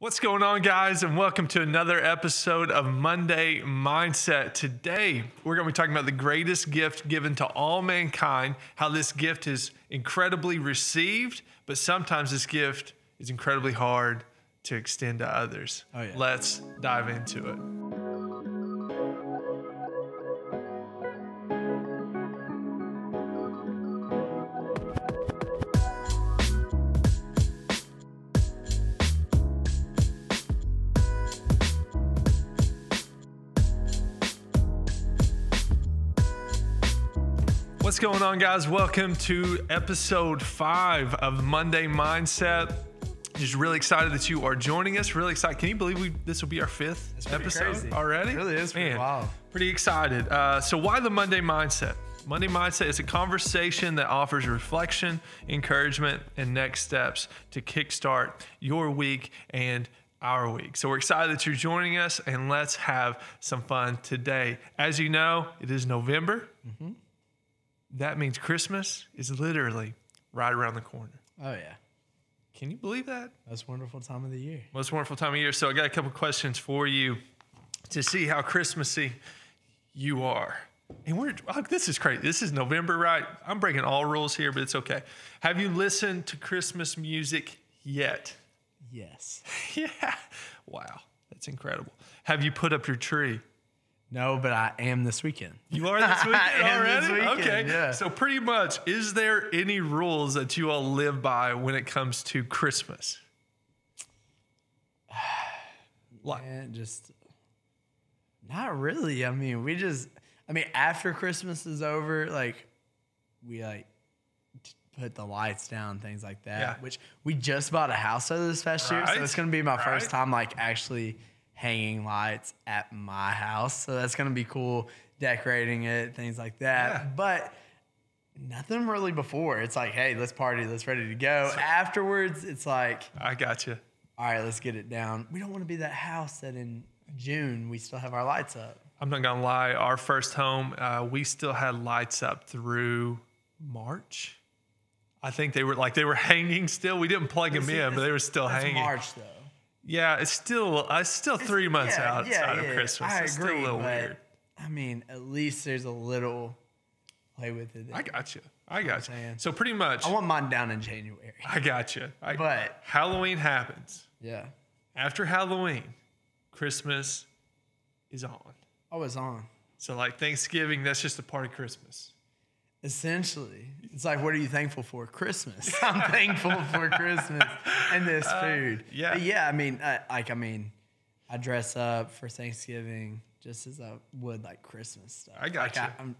What's going on, guys, and welcome to another episode of Monday Mindset. Today, we're going to be talking about the greatest gift given to all mankind, how this gift is incredibly received, but sometimes this gift is incredibly hard to extend to others. Oh, yeah. Let's dive into it. What's going on, guys? Welcome to episode 5 of Monday Mindset. Just really excited that you are joining us. Really excited. Can you believe this will be our 5th episode crazy. already? It really is pretty wild. Pretty excited. So why the Monday Mindset? Monday Mindset is a conversation that offers reflection, encouragement, and next steps to kickstart your week and our week. So we're excited that you're joining us, and let's have some fun today. As you know, it is November. Mm-hmm. That means Christmas is literally right around the corner. Oh, yeah. Can you believe that? Most wonderful time of the year. Most wonderful time of year. So I got a couple questions for you to see how Christmassy you are. And this is crazy. This is November, right? I'm breaking all rules here, but it's okay. Have you listened to Christmas music yet? Yes. Yeah. Wow. That's incredible. Have you put up your tree? No, but I am this weekend. You are this weekend I am already? this weekend, Okay. yeah. So pretty much, is there any rules that you all live by when it comes to Christmas? And just not really. I mean, after Christmas is over, we put the lights down, things like that. Yeah. Which we just bought a house over this past year, so Right. it's gonna be my first Right. time actually hanging lights at my house. So that's gonna be cool, decorating it, things like that. Yeah. But nothing really before. It's like, hey, let's party, let's ready to go. Afterwards, it's like, I got you. all right, let's get it down. We don't want to be that house that in June we still have our lights up. I'm not gonna lie. Our first home, we still had lights up through March. I think they were hanging still. We didn't plug them in, but they were still That's hanging. March though. Yeah, it's still 3 months outside of Christmas. I It's agree, still a little but weird. I mean, at least there's a little play with it. I got you. I got you. saying. So pretty much, I want mine down in January. I got you. But- Halloween happens. Yeah. After Halloween, Christmas is on. I was on. So like Thanksgiving, that's just a part of Christmas. Essentially, it's like, what are you thankful for? Christmas. I'm thankful for Christmas and this food. yeah. But yeah. I dress up for Thanksgiving just as I would Christmas stuff. I got you.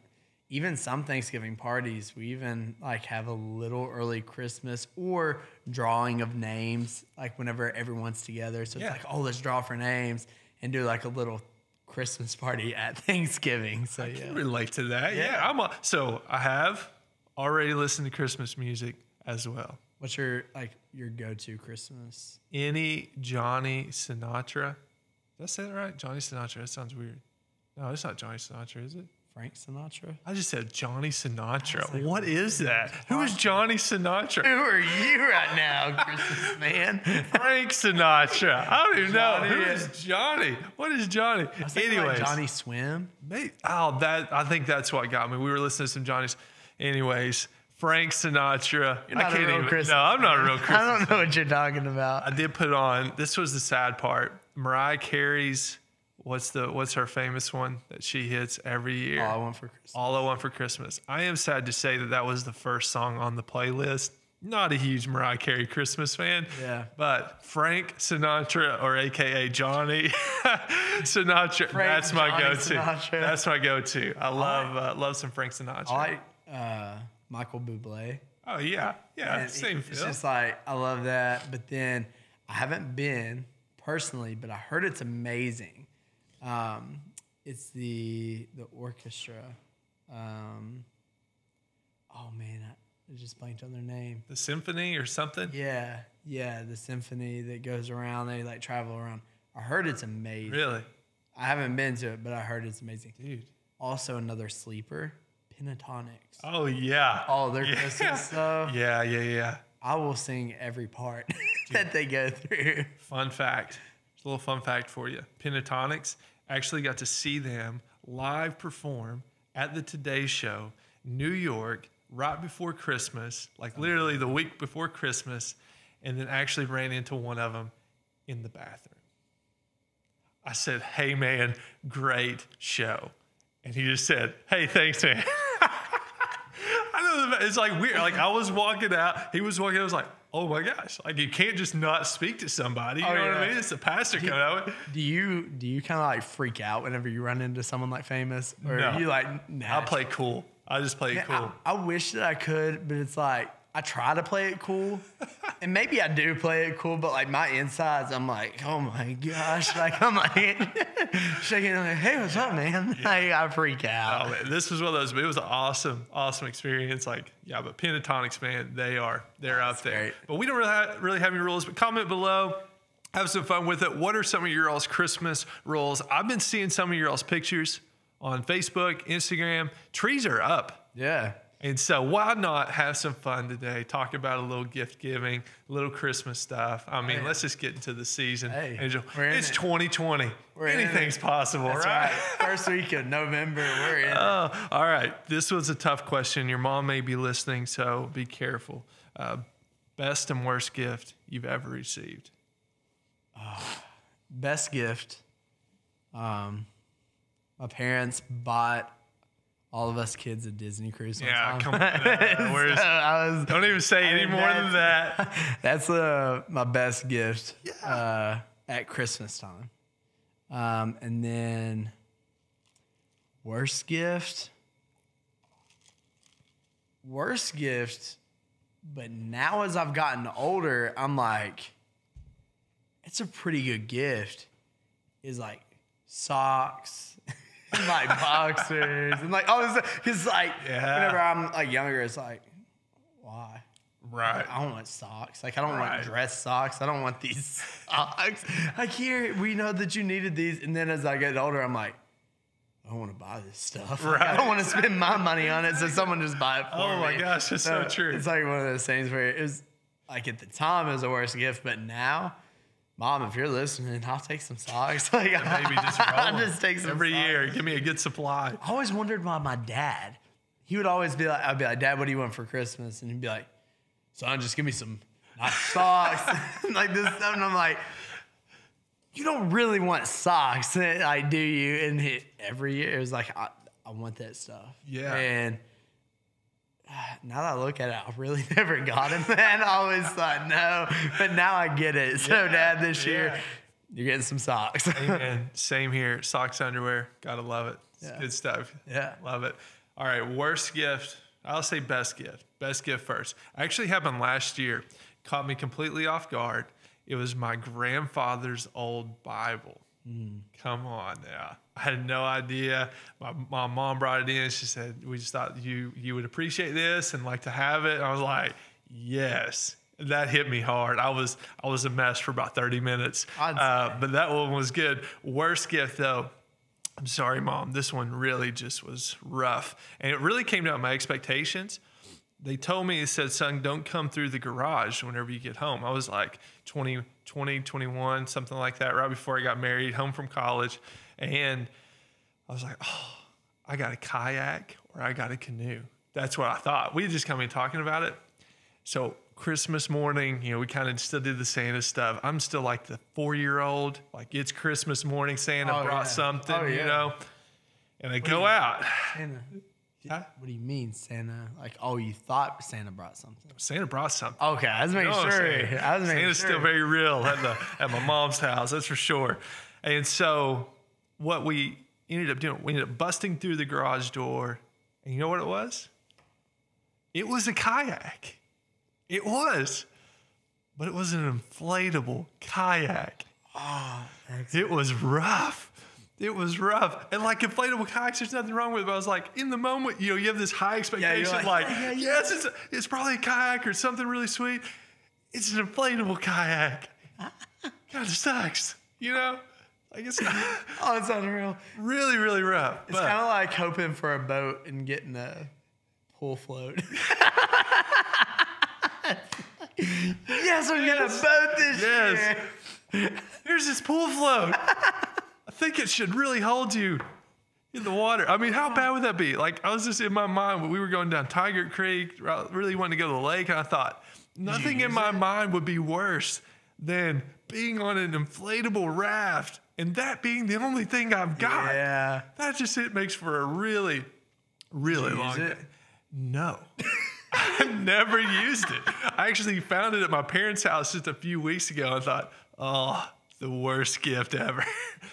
Even some Thanksgiving parties, we even have a little early Christmas or drawing of names, whenever everyone's together. So Yeah. it's let's draw for names and do a little Christmas party at Thanksgiving. So I yeah. can relate to that. Yeah. So I have already listened to Christmas music as well. What's your go-to Christmas? Any Johnny Sinatra. Did I say that right? Johnny Sinatra. That sounds weird. No, it's not Johnny Sinatra, is it? Frank Sinatra? I just said Johnny Sinatra. like, What is that? Who is Johnny Sinatra? Who are you right now, Christmas man? Frank Sinatra. I don't even know. Johnny Who is Johnny? What is Johnny? Anyways. Johnny Swim. I think that's what got me. We were listening to some Johnny's. Anyways, Frank Sinatra. You're not a real Christmas No, I'm not a fan. real Christmas. I don't know what you're talking about. I did put on. This was the sad part. Mariah Carey's. What's her famous one that she hits every year? All I Want for Christmas. All I Want for Christmas. I am sad to say that was the first song on the playlist. Not a huge Mariah Carey Christmas fan. Yeah. But Frank Sinatra, or AKA Johnny Sinatra, that's my Johnny go-to. Sinatra. That's my go-to. I love some Frank Sinatra. I like Michael Bublé. Oh yeah, yeah, And same It's feel. just I love that. But then I haven't been personally, but I heard it's amazing. It's the orchestra. Oh man, I just blanked on their name. The symphony or something. Yeah, the symphony that goes around. They travel around. I heard it's amazing. Really, I haven't been to it, but I heard it's amazing. dude. Also, another sleeper, Pentatonics. Oh yeah. All their Christmas stuff. Yeah. I will sing every part that they go through. Fun fact. A little fun fact for you. Pentatonics actually got to see them live perform at the Today Show, New York, right before Christmas, like literally the week before Christmas, and then actually ran into one of them in the bathroom. I said, hey, man, great show. And he just said, hey, thanks, man. I know it's like weird. Like I was walking out, he was walking out, I was like, oh my gosh. Like you can't just not speak to somebody. You know what I mean? It's a pastor coming out. Do you kind of like freak out whenever you run into someone like famous? Or No. you like, nah, I play cool. I just play it cool. I wish that I could, but it's like, I try to play it cool, and maybe I do play it cool, but like my insides, I'm like, oh my gosh, like I'm like shaking, like, hey, what's up, man? Like I freak out. Oh, man, this was one of those. It was an awesome experience. Like, yeah, but Pentatonics, man, they're up there. Great. But we don't really have any rules. But comment below. Have some fun with it. What are some of your all's Christmas rules? I've been seeing some of your all's pictures on Facebook, Instagram. Trees are up. Yeah. And so why not have some fun today? Talk about a little gift giving, a little Christmas stuff. I mean, let's just get into the season. Hey, Angel, it's 2020. Anything's possible, That's right? First week of November, we're in. Oh, all right. This was a tough question. Your mom may be listening, so be careful. Best and worst gift you've ever received? Best gift. My parents bought all of us kids a Disney cruise. Yeah, come on. Don't even say any more than that. That's my best gift at Christmas time. And then worst gift, but now as I've gotten older, I'm like, it's a pretty good gift, is like socks. And like boxers and like all this, because like whenever I'm like younger, it's like, why? Right. I don't want socks. Like I don't want dress socks. I don't want these socks. Like here, we know that you needed these, and then as I get older, I'm like, I don't want to buy this stuff. Like, I don't want to spend my money on it, so someone just buy it for me. Oh my gosh, that's so true. It's like one of those things where it was like at the time it was the worst gift, but now. Mom, if you're listening, I'll take some socks. Like, maybe just roll I'll just take some every socks. year. Give me a good supply. I always wondered why my dad, he would always be like, I'd be like, Dad, what do you want for Christmas? And he'd be like, son, just give me some nice socks. Like this stuff. And I'm like, you don't really want socks. Like, do you? And every year it was like, I want that stuff. Yeah. And now that I look at it, I really never got him that. I always thought no, but now I get it. So, Dad, this year, you're getting some socks. Amen. Same here. Socks, underwear. Gotta love it. It's good stuff. Yeah. Love it. All right. Worst gift. I'll say best gift. Best gift first. Actually happened last year. Caught me completely off guard. It was my grandfather's old Bible. Come on now. I had no idea. My mom brought it in. She said, we just thought you would appreciate this and like to have it. And I was like, yes. That hit me hard. I was a mess for about 30 minutes. But that one was good. Worst gift though. I'm sorry, Mom. This one really just was rough. And it really came down to my expectations. They told me, it said, son, don't come through the garage whenever you get home. I was like 20, 21, something like that, right before I got married, home from college. And I was like, oh, I got a kayak or I got a canoe. That's what I thought. We had just come in talking about it. So Christmas morning, we kind of still did the Santa stuff. I'm still like the 4-year-old. Like it's Christmas morning. Santa brought something, and I go out. Santa. What do you mean, Santa? Like, oh, you thought Santa brought something? Santa brought something. Okay, I was making sure. Santa's still very real at my mom's house, that's for sure. And so what we ended up doing, we ended up busting through the garage door, and you know what it was? It was a kayak. It was. But it was an inflatable kayak. Oh, it was rough. It was rough. And like inflatable kayaks, there's nothing wrong with it. But I was like, in the moment, you have this high expectation. Yes, it's probably a kayak or something really sweet. It's an inflatable kayak. Kind of sucks, Like it's oh, it's unreal. Really, really rough. It's kind of like hoping for a boat and getting a pool float. Yes, I'm gonna boat this year. Here's this pool float. I think it should really hold you in the water. I mean, how bad would that be? Like, I was just in my mind when we were going down Tiger Creek, really wanting to go to the lake, and I thought, nothing in my mind would be worse than being on an inflatable raft and that being the only thing I've got. Yeah. That just, it makes for a really, really long day. No. I've never used it. I actually found it at my parents' house just a few weeks ago. I thought, oh, the worst gift ever.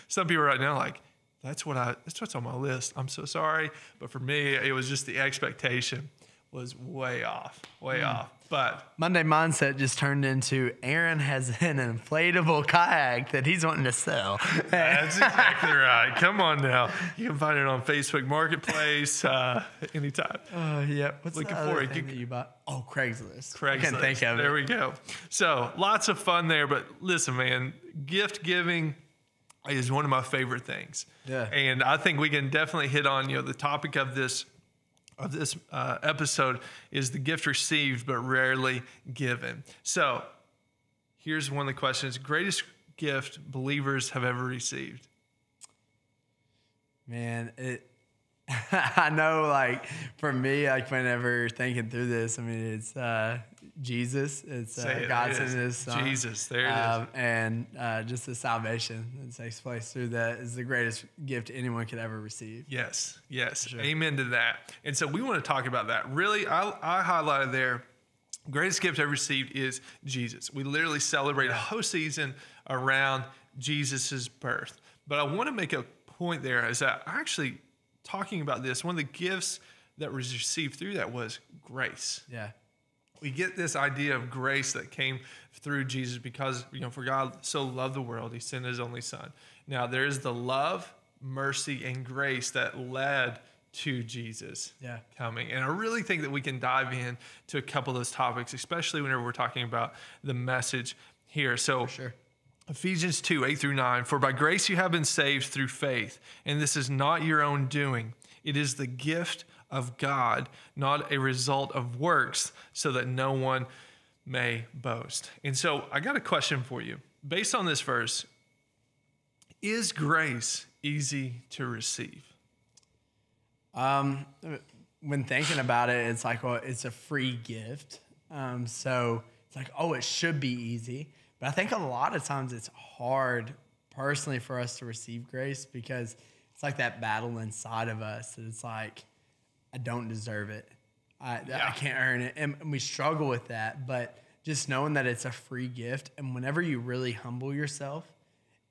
Some people right now are like, that's what's on my list. I'm so sorry. But for me, it was just the expectation was way off. But Monday Mindset just turned into Aaron has an inflatable kayak that he's wanting to sell. that's exactly right. Come on now. You can find it on Facebook Marketplace anytime. Yeah. What's Looking the other forward. thing that you bought? Oh, Craigslist. Craigslist. I can't think of it. There we go. So lots of fun there. But listen, man, gift giving is one of my favorite things. Yeah. And I think we can definitely hit on, the topic of this episode is the gift received but rarely given. So here's one of the questions: greatest gift believers have ever received? Man, I know, like, for me, like, whenever thinking through this, I mean, it's Jesus. It's God sending His Son. Jesus, there it is. And just the salvation that takes place through that is the greatest gift anyone could ever receive. Yes. Sure. Amen to that. And so we want to talk about that. Really, I highlighted there, greatest gift I've received is Jesus. We literally celebrate a whole season around Jesus's birth. But I want to make a point there is that actually talking about this, one of the gifts that was received through that was grace. Yeah. We get this idea of grace that came through Jesus because, for God so loved the world, He sent His only Son. Now, there's the love, mercy, and grace that led to Jesus coming. And I really think that we can dive in to a couple of those topics, especially whenever we're talking about the message here. So, For sure. Ephesians 2, 8-9, for by grace you have been saved through faith, and this is not your own doing. It is the gift of God, not a result of works, so that no one may boast. And so I got a question for you. Based on this verse, is grace easy to receive? When thinking about it, it's like, well, it's a free gift. So it's like, oh, it should be easy. But I think a lot of times it's hard personally for us to receive grace because it's like that battle inside of us. That it's like, I don't deserve it. I can't earn it. And we struggle with that. But just knowing that it's a free gift, and whenever you really humble yourself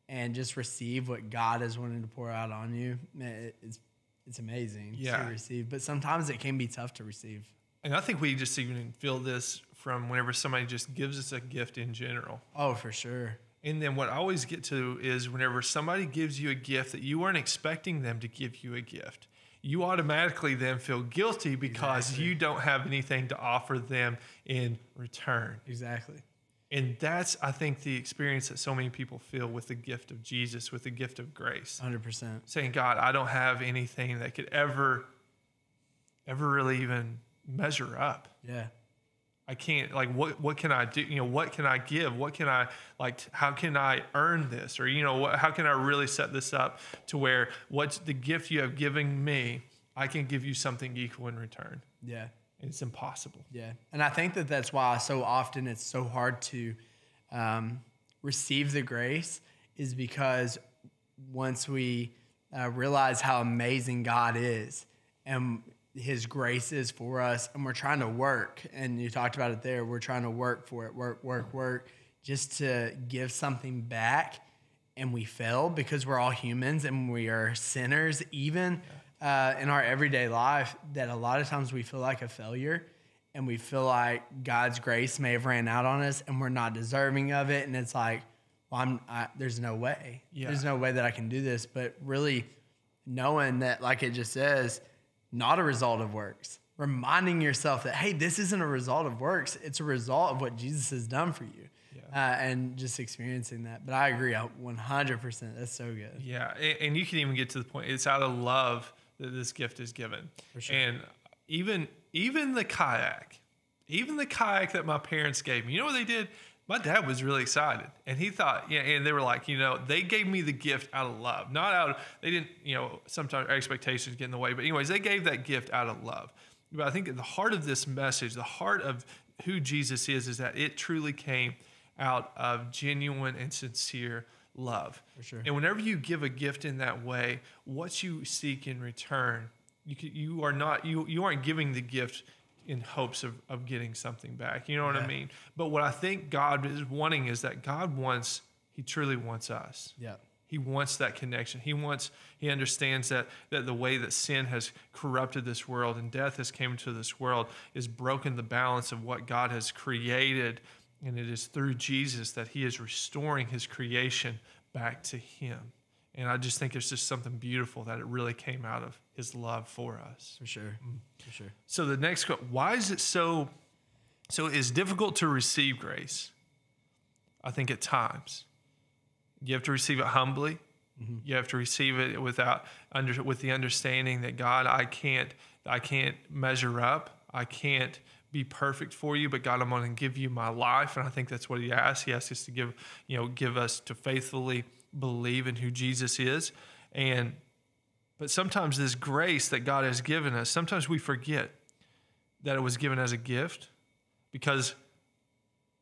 and just receive what God is wanting to pour out on you, man, it's amazing to receive. But sometimes it can be tough to receive. And I think we just even feel this from whenever somebody just gives us a gift in general. Oh, for sure. And then what I always get to is whenever somebody gives you a gift that you weren't expecting them to give you a gift, you automatically then feel guilty because you don't have anything to offer them in return. Exactly. And that's, I think, the experience that so many people feel with the gift of Jesus, with the gift of grace. 100%. Saying, God, I don't have anything that could ever really even measure up. Yeah. I can't, like, what can I do? What can I give? What can I, how can I earn this? Or, how can I really set this up to where what's the gift you have given me, I can give you something equal in return. Yeah. It's impossible. Yeah. And I think that's why so often it's so hard to receive the grace is because once we realize how amazing God is and His grace is for us, and we're trying to work, and you talked about it there, we're trying to work for it, work, just to give something back, and we fail because we're all humans and we are sinners even in our everyday life, that a lot of times we feel like a failure, and we feel like God's grace may have ran out on us and we're not deserving of it, and it's like, well, there's no way. Yeah. There's no way that I can do this, but really knowing that, like it just says, not a result of works. Reminding yourself that, hey, this isn't a result of works. It's a result of what Jesus has done for you. Yeah. And just experiencing that. But I agree 100%. That's so good. Yeah. And you can even get to the point, it's out of love that this gift is given. For sure. And even the kayak, Even the kayak that my parents gave me, you know what they did? My dad was really excited, and he thought, yeah, and they were like, they gave me the gift out of love, not out of, they didn't, sometimes our expectations get in the way, but anyways, they gave that gift out of love. But I think at the heart of this message, the heart of who Jesus is that it truly came out of genuine and sincere love. For sure. And whenever you give a gift in that way, what you seek in return, you aren't giving the gift in hopes of getting something back. You know what I mean? But what I think God is wanting is that he truly wants us. Yeah. He wants that connection. He understands that the way that sin has corrupted this world and death has came into this world is broken the balance of what God has created. And it is through Jesus that he is restoring his creation back to him. And I just think it's just something beautiful that it really came out of his love for us. For sure. For sure. So the next question, why is it so it's difficult to receive grace? I think at times. You have to receive it humbly. Mm-hmm. You have to receive it with the understanding that God, I can't measure up. I can't be perfect for you, but God, I'm going to give you my life. And I think that's what he asks. He asks us to give us to faithfully believe in who Jesus is. But sometimes this grace that God has given us, sometimes we forget that it was given as a gift because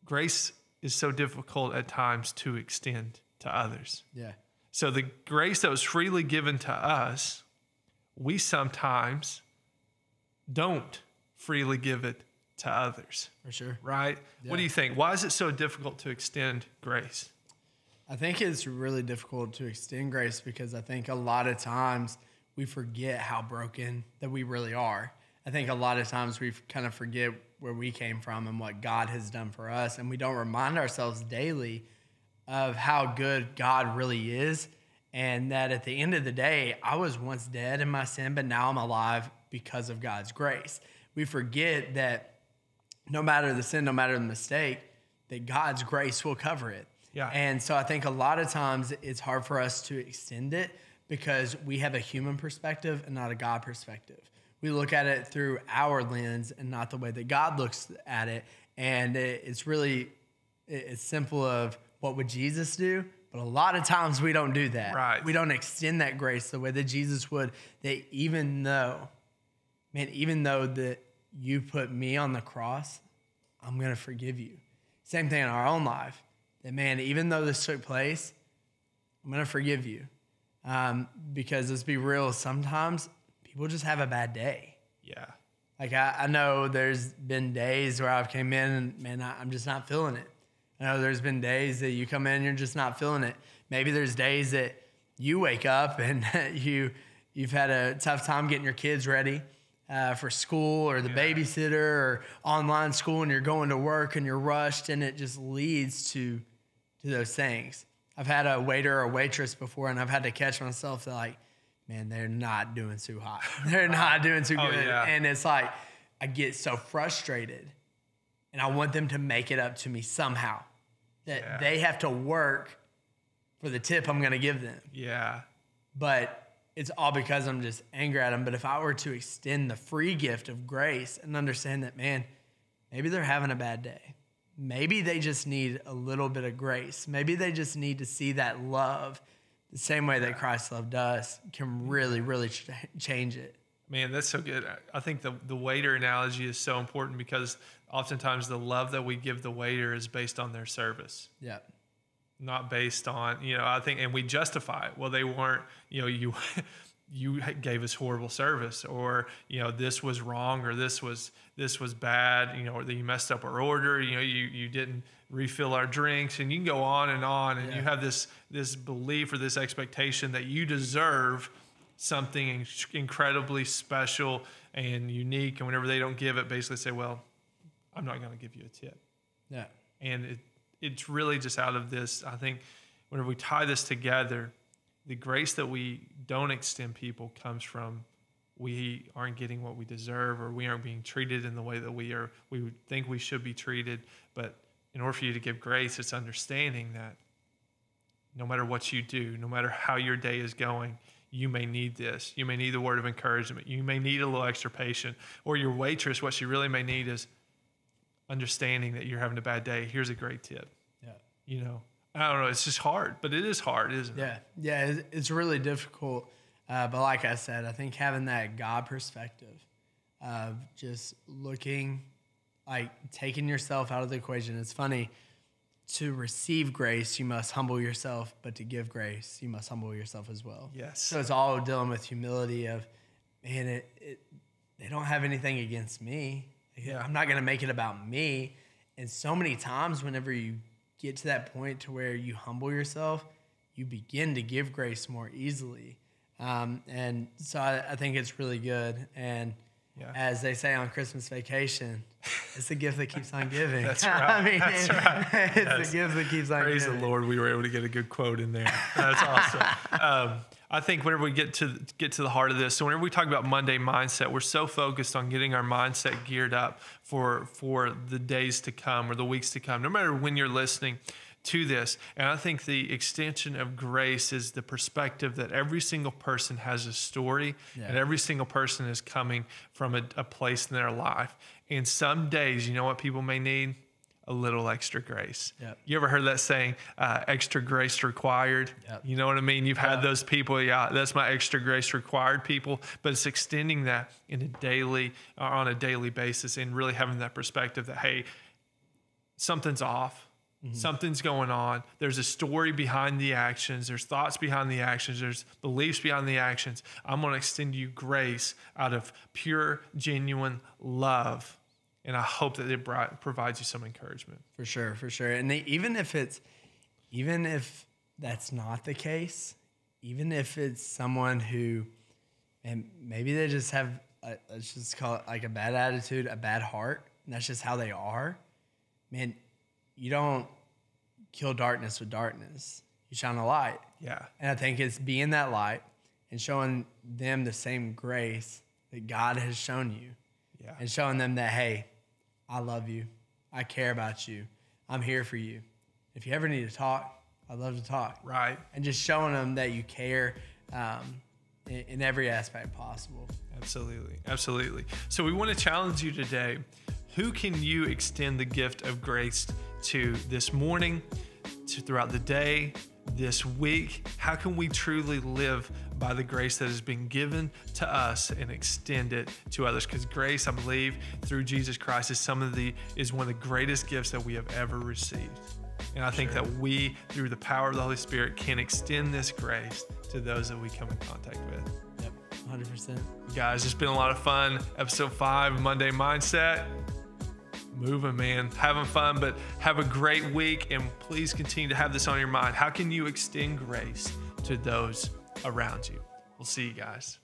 grace is so difficult at times to extend to others. Yeah. So the grace that was freely given to us, we sometimes don't freely give it to others. For sure. Right? Yeah. What do you think? Why is it so difficult to extend grace? I think it's really difficult to extend grace because I think a lot of times we forget how broken that we really are. I think a lot of times we kind of forget where we came from and what God has done for us, and we don't remind ourselves daily of how good God really is, and that at the end of the day, I was once dead in my sin, but now I'm alive because of God's grace. We forget that no matter the sin, no matter the mistake, that God's grace will cover it. Yeah. And so I think a lot of times it's hard for us to extend it because we have a human perspective and not a God perspective. We look at it through our lens and not the way that God looks at it. And it's simple of what would Jesus do? But a lot of times we don't do that. Right. We don't extend that grace the way that Jesus would, that even though that you put me on the cross, I'm going to forgive you. Same thing in our own life. That, man, even though this took place, I'm going to forgive you. Because let's be real, sometimes people just have a bad day. Yeah. Like I know there's been days where I've came in and, man, I'm just not feeling it. I know there's been days that you come in and you're just not feeling it. Maybe there's days that you wake up and you've had a tough time getting your kids ready for school or the babysitter or online school, and you're going to work and you're rushed, and it just leads to those things. I've had a waiter or waitress before, and I've had to catch myself to like, man, they're not doing too hot. They're not doing too good. Yeah. And it's like, I get so frustrated, and I want them to make it up to me somehow. That they have to work for the tip I'm going to give them. Yeah. But it's all because I'm just angry at them. But if I were to extend the free gift of grace and understand that, man, maybe they're having a bad day. Maybe they just need a little bit of grace. Maybe they just need to see that love the same way that Christ loved us can really, really change it. Man, that's so good. I think the waiter analogy is so important because oftentimes the love that we give the waiter is based on their service. Yeah. Not based on, I think, and we justify it. Well, they weren't, you gave us horrible service, or, this was wrong, or this was bad, or that you messed up our order, you didn't refill our drinks, and you can go on, and you have this belief or this expectation that you deserve something incredibly special and unique, and whenever they don't give it, basically say, well, I'm not going to give you a tip. Yeah. And it's really just out of this, I think, whenever we tie this together, the grace that we don't extend people comes from we aren't getting what we deserve, or we aren't being treated in the way that we would think we should be treated. But in order for you to give grace, it's understanding that no matter what you do, no matter how your day is going, you may need this. You may need the word of encouragement. You may need a little extra patience. Or your waitress, what she really may need is, understanding that you're having a bad day, here's a great tip. Yeah. You know, I don't know. It's just hard, but it is hard, isn't it? Yeah. Yeah. It's really difficult. But like I said, I think having that God perspective of just looking, like taking yourself out of the equation. It's funny, to receive grace, you must humble yourself, but to give grace, you must humble yourself as well. Yes. So it's all dealing with humility of, man, they don't have anything against me. Yeah. I'm not going to make it about me. And so many times whenever you get to that point to where you humble yourself, you begin to give grace more easily. And so I think it's really good. And as they say on Christmas Vacation, it's a gift that keeps on giving. That's right. I mean, That's right. it's a gift that keeps on Praise giving. the Lord, we were able to get a good quote in there. That's awesome. I think whenever we get to the heart of this, so whenever we talk about Monday mindset, we're so focused on getting our mindset geared up for the days to come or the weeks to come, no matter when you're listening to this. And I think the extension of grace is the perspective that every single person has a story, and every single person is coming from a place in their life. And some days, you know what people may need? A little extra grace. Yep. You ever heard that saying, extra grace required? Yep. You know what I mean? You've had those people, that's my extra grace required people, but it's extending that on a daily basis and really having that perspective that, hey, something's off. Mm-hmm. Something's going on. There's a story behind the actions. There's thoughts behind the actions. There's beliefs behind the actions. I'm going to extend you grace out of pure, genuine love. And I hope that it provides you some encouragement. For sure, for sure. And even if that's not the case, even if it's someone who, and maybe they just have, let's just call it like a bad attitude, a bad heart, and that's just how they are, man, you don't kill darkness with darkness. You shine a light. Yeah. And I think it's being that light and showing them the same grace that God has shown you. Yeah. And showing them that, hey, I love you. I care about you. I'm here for you. If you ever need to talk, I'd love to talk. Right. And just showing them that you care in every aspect possible. Absolutely. Absolutely. So we want to challenge you today. Who can you extend the gift of grace to this morning, to throughout the day, this week? How can we truly live by the grace that has been given to us and extend it to others? Because grace, I believe, through Jesus Christ is one of the greatest gifts that we have ever received. And I think that we, through the power of the Holy Spirit, can extend this grace to those that we come in contact with. Yep, 100%. Guys, it's been a lot of fun. Episode 5, Monday Mindset. Moving, man, having fun, but have a great week, and please continue to have this on your mind. How can you extend grace to those around you? We'll see you guys.